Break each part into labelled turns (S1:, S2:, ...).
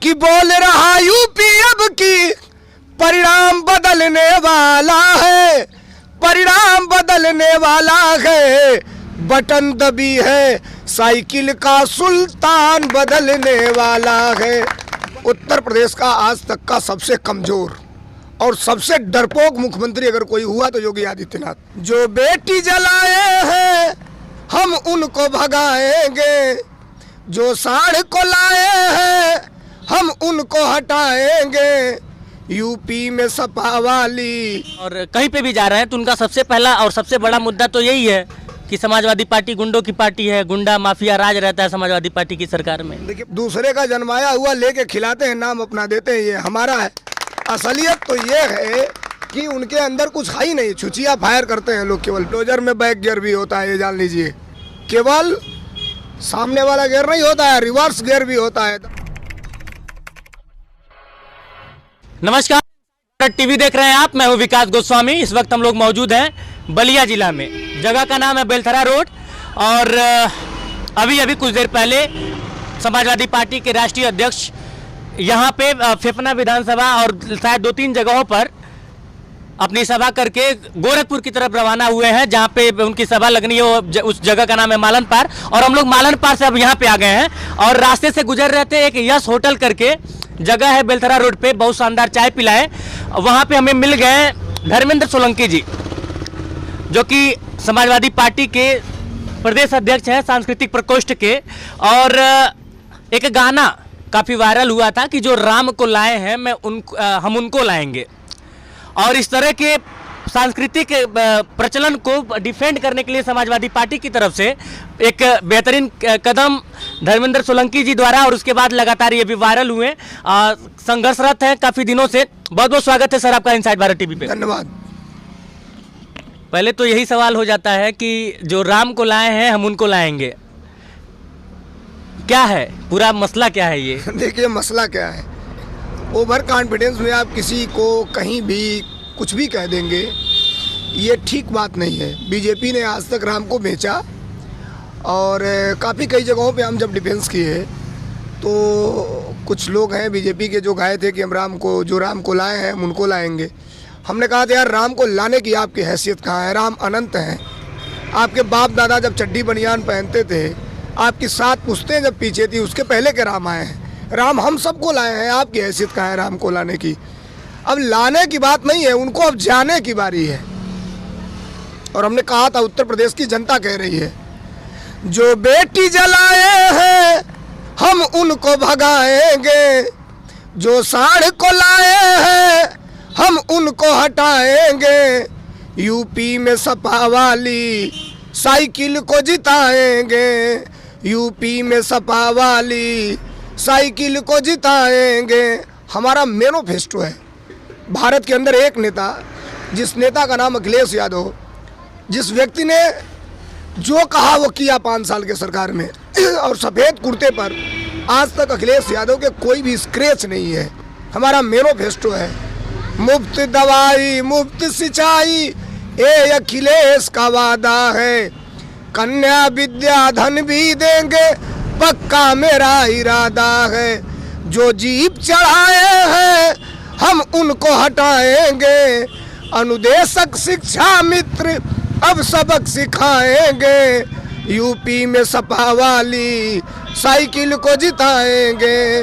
S1: कि बोल रहा यूपी अब की परिणाम बदलने वाला है, परिणाम बदलने वाला है, बटन दबी है साइकिल का सुल्तान बदलने वाला है। उत्तर प्रदेश का आज तक का सबसे कमजोर और सबसे डरपोक मुख्यमंत्री अगर कोई हुआ तो योगी आदित्यनाथ। जो बेटी जलाए हैं हम उनको भगाएंगे, जो साढ़ को लाए हैं हम उनको हटाएंगे, यूपी में सपा वाली।
S2: और कहीं पे भी जा रहे हैं तो उनका सबसे पहला और सबसे बड़ा मुद्दा तो यही है कि समाजवादी पार्टी गुंडों की पार्टी है, गुंडा माफिया राज रहता है समाजवादी पार्टी की सरकार में।
S1: देखिए, दूसरे का जन्माया हुआ लेके खिलाते हैं, नाम अपना देते हैं, ये हमारा है। असलियत तो ये है कि उनके अंदर कुछ है ही नहीं, छुचिया फायर करते हैं लोग। केवल डोजर में बैक गियर भी होता है, ये जान लीजिए। केवल सामने वाला गियर नहीं होता है, रिवर्स गियर भी होता है।
S2: नमस्कार, टीवी देख रहे हैं आप, मैं हूं विकास गोस्वामी। इस वक्त हम लोग मौजूद हैं बलिया जिला में, जगह का नाम है बेलथरा रोड। और अभी अभी कुछ देर पहले समाजवादी पार्टी के राष्ट्रीय अध्यक्ष यहाँ पे फेफना विधानसभा और शायद 2-3 जगहों पर अपनी सभा करके गोरखपुर की तरफ रवाना हुए हैं, जहाँ पे उनकी सभा लगनी है। उस जगह का नाम है मालन पार, और हम लोग मालन पार से अब यहाँ पे आ गए हैं। और रास्ते से गुजर रहे थे, एक यस होटल करके जगह है बेलथरा रोड पे, बहुत शानदार चाय पिलाए। वहाँ पे हमें मिल गए धर्मेंद्र सोलंकी जी, जो कि समाजवादी पार्टी के प्रदेश अध्यक्ष हैं सांस्कृतिक प्रकोष्ठ के। और एक गाना काफ़ी वायरल हुआ था कि जो राम को लाए हैं हम उनको लाएंगे। और इस तरह के सांस्कृतिक प्रचलन को डिफेंड करने के लिए समाजवादी पार्टी की तरफ से एक बेहतरीन कदम धर्मेंद्र सोलंकी जी द्वारा, और उसके बाद लगातार ये भी वायरल हुए, संघर्षरत है काफ़ी दिनों से। बहुत बहुत स्वागत है सर आपका इनसाइड भारत टीवी पे।
S1: धन्यवाद।
S2: पहले तो यही सवाल हो जाता है कि जो राम को लाए हैं हम उनको लाएंगे, क्या है पूरा मसला, क्या है ये?
S1: देखिए, मसला क्या है, ओवर कॉन्फिडेंस में आप किसी को कहीं भी कुछ भी कह देंगे, ये ठीक बात नहीं है। बीजेपी ने आज तक राम को बेचा, और काफ़ी कई जगहों पे हम जब डिफेंस किए तो कुछ लोग हैं बीजेपी के जो गए थे कि हम राम को लाए हैं हम उनको लाएंगे। हमने कहा था यार, राम को लाने की आपकी हैसियत कहाँ है? राम अनंत हैं। आपके बाप दादा जब चड्डी बनियान पहनते थे, आपकी 7 पुश्तें जब पीछे थी, उसके पहले के राम आए हैं। राम हम सबको लाए हैं, आपकी हैसियत कहाँ है राम को लाने की? अब लाने की बात नहीं है, उनको अब जाने की बारी है। और हमने कहा था, उत्तर प्रदेश की जनता कह रही है, जो बेटी जलाए हैं हम उनको भगाएंगे, जो साढ़ को लाए हैं हम उनको हटाएंगे, यूपी में सपा वाली साइकिल को जिताएंगे, यूपी में सपा वाली साइकिल को जिताएंगे। हमारा मैनिफेस्टो है। भारत के अंदर एक नेता, जिस नेता का नाम अखिलेश यादव, जिस व्यक्ति ने जो कहा वो किया 5 साल के सरकार में, और सफ़ेद कुर्ते पर आज तक अखिलेश यादव के कोई भी स्क्रैच नहीं है। हमारा मैनिफेस्टो है, मुफ्त दवाई मुफ्त सिंचाई ये अखिलेश का वादा है, कन्या विद्या धन भी देंगे पक्का मेरा इरादा है, जो जीप चढ़ाए हैं हम उनको हटाएंगे, अनुदेशक शिक्षा मित्र अब सबक सिखाएंगे, यूपी में सपा वाली साइकिल को जिताएंगे,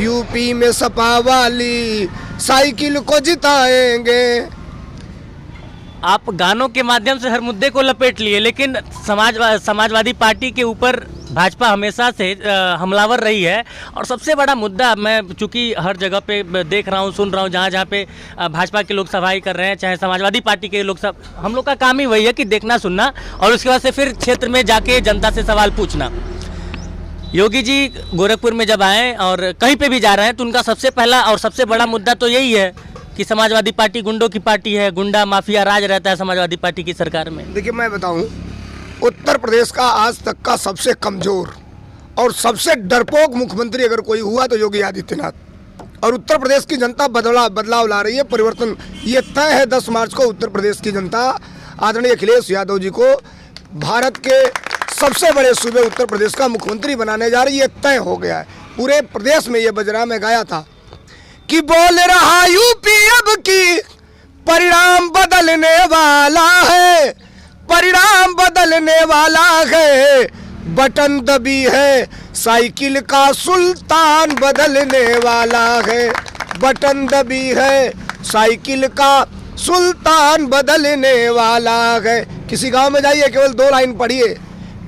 S1: यूपी में सपा वाली साइकिल को जिताएंगे।
S2: आप गानों के माध्यम से हर मुद्दे को लपेट लिए, लेकिन समाजवादी पार्टी के ऊपर भाजपा हमेशा से हमलावर रही है। और सबसे बड़ा मुद्दा, मैं चूँकि हर जगह पे देख रहा हूँ, सुन रहा हूँ, जहाँ पे भाजपा के लोग सभाएं कर रहे हैं, चाहे समाजवादी पार्टी के लोग, सब हम लोग का काम ही वही है कि देखना सुनना, और उसके बाद से फिर क्षेत्र में जाके जनता से सवाल पूछना। योगी जी गोरखपुर में जब आए और कहीं पे भी जा रहे हैं तो उनका सबसे पहला और सबसे बड़ा मुद्दा तो यही है कि समाजवादी पार्टी गुंडों की पार्टी है, गुंडा माफिया राज रहता है समाजवादी पार्टी की सरकार में।
S1: देखिए, मैं बताऊं, उत्तर प्रदेश का आज तक का सबसे कमज़ोर और सबसे डरपोक मुख्यमंत्री अगर कोई हुआ तो योगी आदित्यनाथ। और उत्तर प्रदेश की जनता बदलाव ला रही है, परिवर्तन। ये तय है 10 मार्च को उत्तर प्रदेश की जनता आदरणीय अखिलेश यादव जी को भारत के सबसे बड़े सूबे उत्तर प्रदेश का मुख्यमंत्री बनाने जा रही है। ये तय हो गया है। पूरे प्रदेश में ये बज रहा, मैं गाया था कि बोल रहा यूपी अब की परिणाम बदलने वाला है, परिणाम बदलने वाला है, बटन दबी है साइकिल का सुल्तान बदलने वाला है, बटन दबी है साइकिल का सुल्तान बदलने वाला है। किसी गांव में जाइए, केवल 2 लाइन पढ़िए,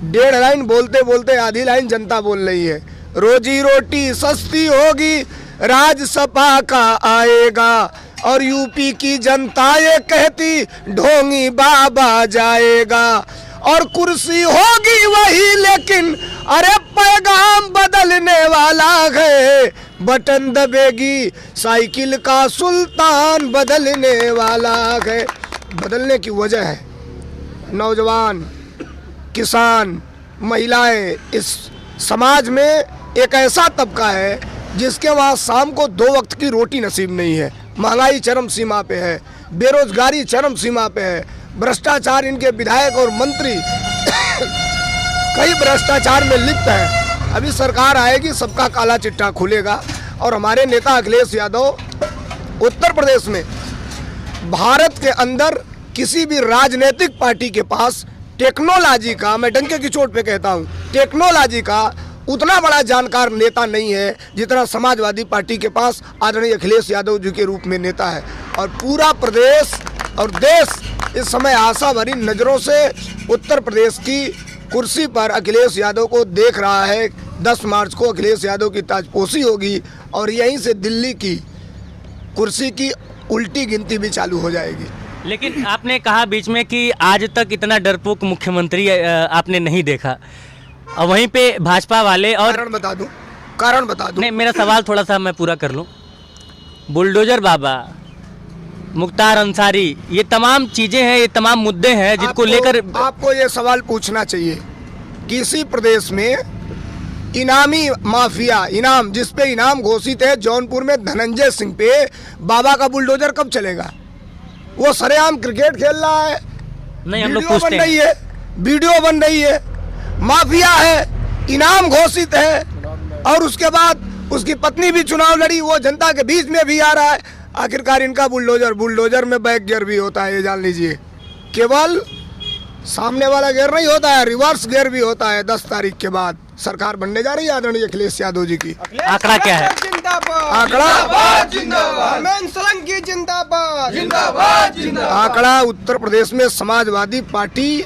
S1: 1.5 लाइन बोलते बोलते आधी लाइन जनता बोल रही है। रोजी रोटी सस्ती होगी, राज सपा का आएगा, और यूपी की जनता ये कहती ढोंगी बाबा जाएगा, और कुर्सी होगी वही लेकिन अरे पैगाम बदलने वाला है, बटन दबेगी साइकिल का सुल्तान बदलने वाला है। बदलने की वजह है नौजवान, किसान, महिलाएं, इस समाज में एक ऐसा तबका है जिसके वहाँ शाम को 2 वक्त की रोटी नसीब नहीं है, महंगाई चरम सीमा पे है, बेरोजगारी चरम सीमा पे है, भ्रष्टाचार, इनके विधायक और मंत्री कई भ्रष्टाचार में लिप्त हैं। अभी सरकार आएगी, सबका काला चिट्ठा खुलेगा, और हमारे नेता अखिलेश यादव उत्तर प्रदेश में भारत के अंदर किसी भी राजनीतिक पार्टी के पास टेक्नोलॉजी का, मैं डंके की चोट पे कहता हूँ, टेक्नोलॉजी का उतना बड़ा जानकार नेता नहीं है जितना समाजवादी पार्टी के पास आदरणीय अखिलेश यादव जी के रूप में नेता है। और पूरा प्रदेश और देश इस समय आशा भरी नज़रों से उत्तर प्रदेश की कुर्सी पर अखिलेश यादव को देख रहा है। 10 मार्च को अखिलेश यादव की ताजपोशी होगी और यहीं से दिल्ली की कुर्सी की उल्टी गिनती भी चालू हो जाएगी।
S2: लेकिन आपने कहा बीच में कि आज तक इतना डरपोक मुख्यमंत्री आपने नहीं देखा, और वहीं पे भाजपा वाले, और
S1: कारण बता दूं।
S2: नहीं, मेरा सवाल थोड़ा सा मैं पूरा कर लूं। बुलडोजर बाबा, मुख्तार अंसारी, ये तमाम चीजें हैं, ये तमाम मुद्दे हैं जिनको लेकर
S1: आपको ये सवाल पूछना चाहिए। किसी प्रदेश में इनामी माफिया, इनाम जिस पे इनाम घोषित है, जौनपुर में धनंजय सिंह पे बाबा का बुलडोजर कब चलेगा? वो सरेआम क्रिकेट खेल रहा है,
S2: नहीं, हम लोग
S1: वीडियो
S2: पूछते
S1: बन रही है, वीडियो बन रही है, माफिया है, इनाम घोषित है, और उसके बाद उसकी पत्नी भी चुनाव लड़ी, वो जनता के बीच में भी आ रहा है। आखिरकार इनका बुलडोजर में बैक गियर भी होता है, ये जान लीजिए। केवल सामने वाला गियर नहीं होता है, रिवर्स गियर भी होता है। 10 तारीख के बाद सरकार बनने जा रही है आदरणीय अखिलेश यादव जी की।
S2: आंकड़ा क्या है?
S1: आंकड़ा उत्तर प्रदेश में समाजवादी पार्टी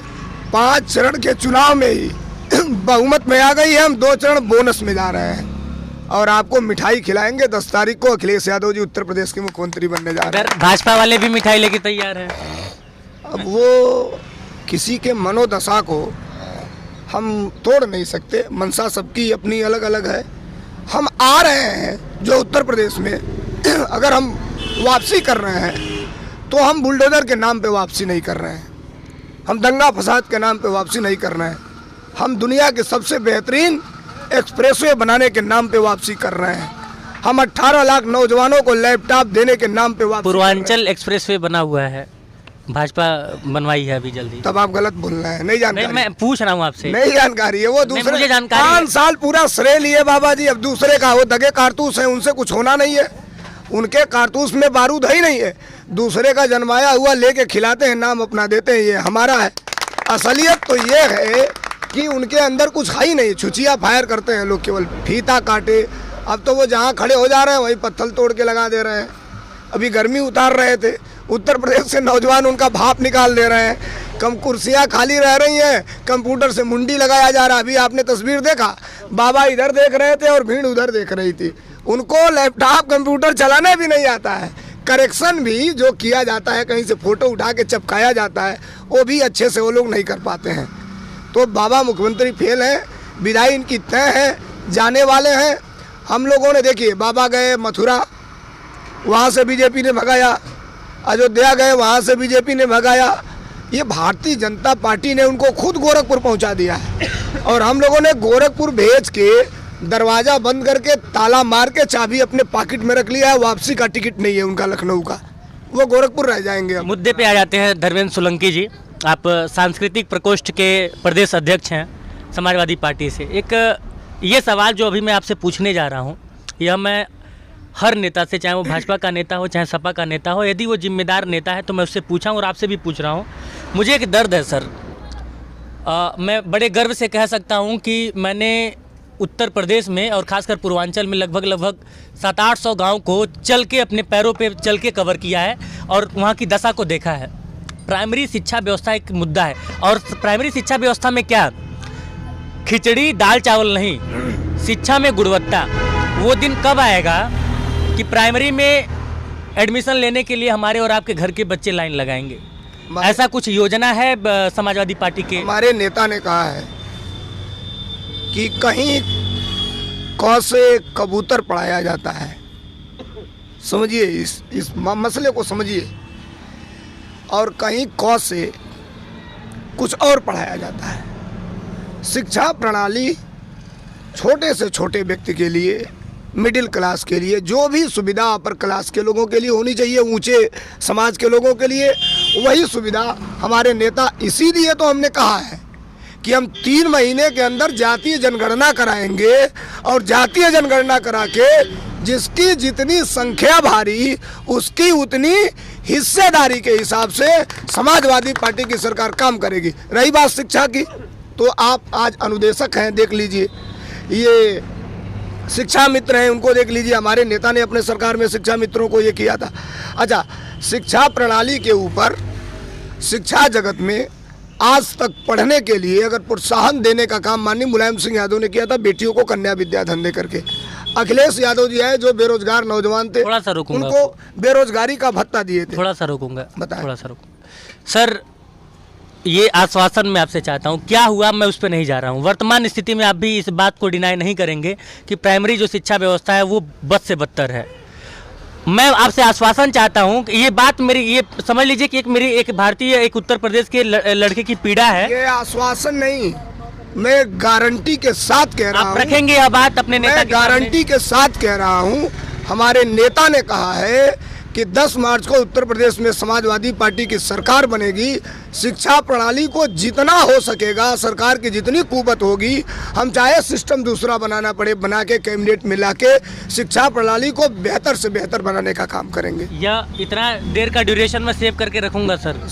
S1: 5 चरण के चुनाव में ही बहुमत में आ गई है। हम 2 चरण बोनस में जा रहे हैं और आपको मिठाई खिलाएंगे। 10 तारीख को अखिलेश यादव जी उत्तर प्रदेश के मुख्यमंत्री बनने जा रहे हैं।
S2: भाजपा वाले भी मिठाई लेके तैयार हैं।
S1: अब वो किसी के मनोदशा को हम तोड़ नहीं सकते, मंशा सबकी अपनी अलग अलग है। हम आ रहे हैं जो उत्तर प्रदेश में अगर हम वापसी कर रहे हैं तो हम बुलडोजर के नाम पे वापसी नहीं कर रहे हैं, हम दंगा फसाद के नाम पे वापसी नहीं कर रहे हैं, हम दुनिया के सबसे बेहतरीन एक्सप्रेसवे बनाने के नाम पे वापसी कर रहे हैं, हम 18 लाख नौजवानों को लैपटॉप देने के नाम पे वापसी।
S2: पूर्वांचल एक्सप्रेसवे बना हुआ है, भाजपा बनवाई है अभी जल्दी।
S1: तब आप गलत बोल रहे हैं, नहीं जानकारी।
S2: मैं पूछ रहा हूँ आपसे,
S1: नहीं जानकारी है। वो दूसरे
S2: मुझे जानकारी
S1: 5 साल पूरा श्रेय लिए बाबा जी, अब दूसरे का, वो दगे कारतूस है, उनसे कुछ होना नहीं है, उनके कारतूस में बारूद है ही नहीं है। दूसरे का जन्माया हुआ लेके खिलाते हैं, नाम अपना देते हैं, ये हमारा है। असलियत तो ये है कि उनके अंदर कुछ है ही नहीं, छुचिया फायर करते हैं लोग, केवल फीता काटे। अब तो वो जहाँ खड़े हो जा रहे हैं वहीं पत्थर तोड़ के लगा दे रहे हैं। अभी गर्मी उतार रहे थे, उत्तर प्रदेश से नौजवान उनका भाप निकाल दे रहे हैं, कम कुर्सियाँ खाली रह रही हैं, कंप्यूटर से मुंडी लगाया जा रहा है। अभी आपने तस्वीर देखा, बाबा इधर देख रहे थे और भीड़ उधर देख रही थी। उनको लैपटॉप कंप्यूटर चलाने भी नहीं आता है, करेक्शन भी जो किया जाता है, कहीं से फ़ोटो उठा के चिपकाया जाता है, वो भी अच्छे से वो लोग नहीं कर पाते हैं। तो बाबा मुख्यमंत्री फेल हैं, विदाई इनकी तय है, जाने वाले हैं। हम लोगों ने देखिए, बाबा गए मथुरा, वहाँ से बीजेपी ने भगाया, अयोध्या गए, वहाँ से बीजेपी ने भगाया। ये भारतीय जनता पार्टी ने उनको खुद गोरखपुर पहुँचा दिया है, और हम लोगों ने गोरखपुर भेज के दरवाज़ा बंद करके ताला मार के चाबी अपने पॉकेट में रख लिया है। वापसी का टिकट नहीं है उनका लखनऊ का, वो गोरखपुर रह जाएंगे।
S2: मुद्दे पे आ जाते हैं। धर्मेंद्र सोलंकी जी, आप सांस्कृतिक प्रकोष्ठ के प्रदेश अध्यक्ष हैं समाजवादी पार्टी से। एक ये सवाल जो अभी मैं आपसे पूछने जा रहा हूँ, यह मैं हर नेता से, चाहे वो भाजपा का नेता हो चाहे सपा का नेता हो, यदि वो जिम्मेदार नेता है तो मैं उससे पूछा हूँ और आपसे भी पूछ रहा हूँ। मुझे एक दर्द है सर। मैं बड़े गर्व से कह सकता हूँ कि मैंने उत्तर प्रदेश में और ख़ासकर पूर्वांचल में लगभग 700-800 गाँव को चल के, अपने पैरों पे चल के कवर किया है और वहाँ की दशा को देखा है। प्राइमरी शिक्षा व्यवस्था एक मुद्दा है, और प्राइमरी शिक्षा व्यवस्था में क्या, खिचड़ी दाल चावल नहीं, शिक्षा में गुणवत्ता। वो दिन कब आएगा कि प्राइमरी में एडमिशन लेने के लिए हमारे और आपके घर के बच्चे लाइन लगाएंगे? ऐसा कुछ योजना है समाजवादी पार्टी के?
S1: हमारे नेता ने कहा है कि कहीं क से कबूतर पढ़ाया जाता है। समझिए, इस मसले को समझिए। और कहीं क से कुछ और पढ़ाया जाता है। शिक्षा प्रणाली छोटे से छोटे व्यक्ति के लिए, मिडिल क्लास के लिए, जो भी सुविधा अपर क्लास के लोगों के लिए होनी चाहिए, ऊंचे समाज के लोगों के लिए, वही सुविधा हमारे नेता, इसीलिए तो हमने कहा है कि हम 3 महीने के अंदर जातीय जनगणना कराएंगे, और जातीय जनगणना करा के जिसकी जितनी संख्या भारी उसकी उतनी हिस्सेदारी के हिसाब से समाजवादी पार्टी की सरकार काम करेगी। रही बात शिक्षा की, तो आप आज अनुदेशक हैं, देख लीजिए, ये शिक्षा मित्र हैं, उनको देख लीजिए। हमारे नेता ने अपने सरकार में शिक्षा मित्रों को ये किया था। अच्छा, शिक्षा प्रणाली के ऊपर शिक्षा जगत में आज तक पढ़ने के लिए अगर प्रोत्साहन देने का काम माननीय मुलायम सिंह यादव ने किया था, बेटियों को कन्या विद्याधन दे करके। अखिलेश यादव जी है जो बेरोजगार नौजवान थे,
S2: थोड़ा सा रोकूंगा,
S1: उनको बेरोजगारी का भत्ता दिए थे।
S2: थोड़ा सा रोकूंगा,
S1: बताएं।
S2: थोड़ा सा रोकूंगा सर। ये आश्वासन मैं आपसे चाहता हूँ, क्या हुआ मैं उस पर नहीं जा रहा हूँ। वर्तमान स्थिति में आप भी इस बात को डिनाई नहीं करेंगे कि प्राइमरी जो शिक्षा व्यवस्था है वो बद से बदतर है। मैं आपसे आश्वासन चाहता हूँ कि ये बात मेरी, ये समझ लीजिए कि मेरी एक भारतीय, एक उत्तर प्रदेश के लड़के की पीड़ा है।
S1: ये आश्वासन नहीं, मैं गारंटी के साथ कह रहा हूँ।
S2: आप रखेंगे यह बात अपने नेता
S1: मैं गारंटी के साथ कह रहा हूँ। हमारे नेता ने कहा है कि 10 मार्च को उत्तर प्रदेश में समाजवादी पार्टी की सरकार बनेगी। शिक्षा प्रणाली को जितना हो सकेगा, सरकार की जितनी कुवत होगी, हम चाहे सिस्टम दूसरा बनाना पड़े, बना के कैबिनेट मिला के शिक्षा प्रणाली को बेहतर से बेहतर बनाने का काम करेंगे।
S2: यह इतना देर का ड्यूरेशन में सेव करके रखूंगा सर।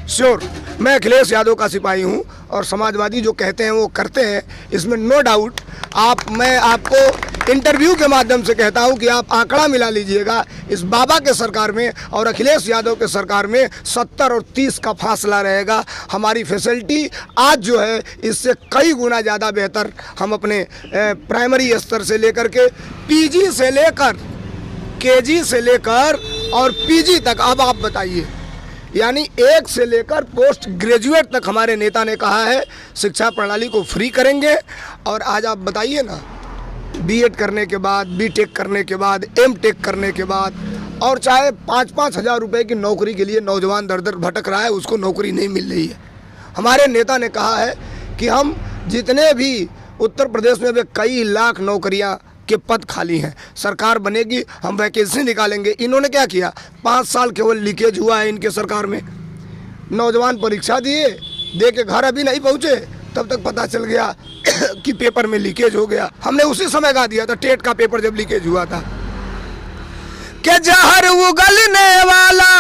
S1: श्योर। मैं अखिलेश यादव का सिपाही हूँ और समाजवादी जो कहते हैं वो करते हैं, इसमें नो डाउट। मैं आपको इंटरव्यू के माध्यम से कहता हूं कि आप आंकड़ा मिला लीजिएगा, इस बाबा के सरकार में और अखिलेश यादव के सरकार में 70 और 30 का फासला रहेगा। हमारी फैसिलिटी आज जो है इससे कई गुना ज़्यादा बेहतर हम अपने प्राइमरी स्तर से लेकर के पीजी से लेकर केजी से लेकर और पीजी तक, अब आप बताइए, यानी 1 से लेकर पोस्ट ग्रेजुएट तक हमारे नेता ने कहा है शिक्षा प्रणाली को फ्री करेंगे। और आज आप बताइए ना, बीएड करने के बाद, बीटेक करने के बाद, एमटेक करने के बाद, और चाहे 5-5 हज़ार रुपये की नौकरी के लिए नौजवान दर दर भटक रहा है, उसको नौकरी नहीं मिल रही है। हमारे नेता ने कहा है कि हम जितने भी उत्तर प्रदेश में कई लाख नौकरियां के पद खाली हैं, सरकार बनेगी हम वैकेंसी निकालेंगे। इन्होंने क्या किया, 5 साल केवल लीकेज हुआ है इनके सरकार में। नौजवान परीक्षा दिए, दे के घर अभी नहीं पहुँचे, तब तक पता चल गया कि पेपर में लीकेज हो गया। हमने उसी समय गा दिया था, टेट का पेपर जब लीकेज हुआ था, कि जहर उगलने वाला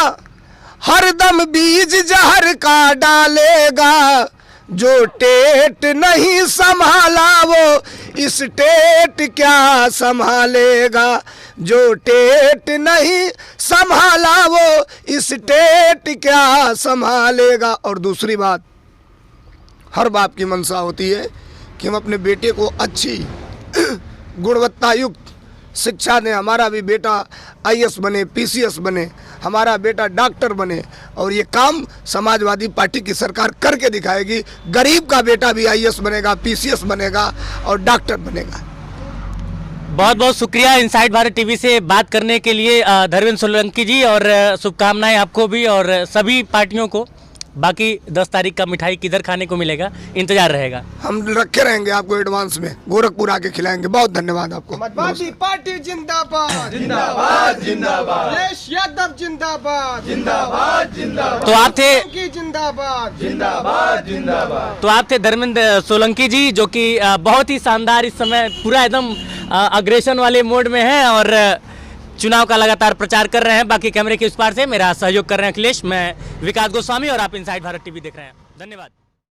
S1: हरदम बीज जहर का डालेगा, जो टेट नहीं संभाला वो इस टेट क्या संभालेगा, जो टेट नहीं संभाला वो इस टेट क्या संभालेगा। और दूसरी बात, हर बाप की मंशा होती है कि हम अपने बेटे को अच्छी गुणवत्ता युक्त शिक्षा दें। हमारा भी बेटा आईएएस बने, पीसीएस बने, हमारा बेटा डॉक्टर बने, और ये काम समाजवादी पार्टी की सरकार करके दिखाएगी। गरीब का बेटा भी आईएएस बनेगा, पीसीएस बनेगा और डॉक्टर बनेगा।
S2: बहुत बहुत शुक्रिया इनसाइड भारत टीवी से बात करने के लिए धर्मेंद्र सोलंकी जी, और शुभकामनाएं आपको भी और सभी पार्टियों को। बाकी 10 तारीख का मिठाई किधर खाने को मिलेगा, इंतजार रहेगा।
S1: हम रखे रहेंगे आपको एडवांस में, गोरखपुर आके खिलाएंगे। बहुत धन्यवाद आपको।
S3: समाजवादी पार्टी जिंदाबाद,
S4: जिंदाबाद जिंदाबाद
S3: अखिलेश यादव जिंदाबाद,
S4: जिंदाबाद जिंदाबाद
S2: तो आप थे
S3: जिंदाबाद।
S4: जिंदाबाद जिंदाबाद।
S2: तो आप थे धर्मेंद्र सोलंकी जी, जो कि बहुत ही शानदार इस समय पूरा एकदम अग्रेशन वाले मोड में है और चुनाव का लगातार प्रचार कर रहे हैं। बाकी कैमरे के उस पार से मेरा सहयोग कर रहे हैं अखिलेश, मैं विकास गोस्वामी और आप इनसाइड भारत टीवी देख रहे हैं। धन्यवाद।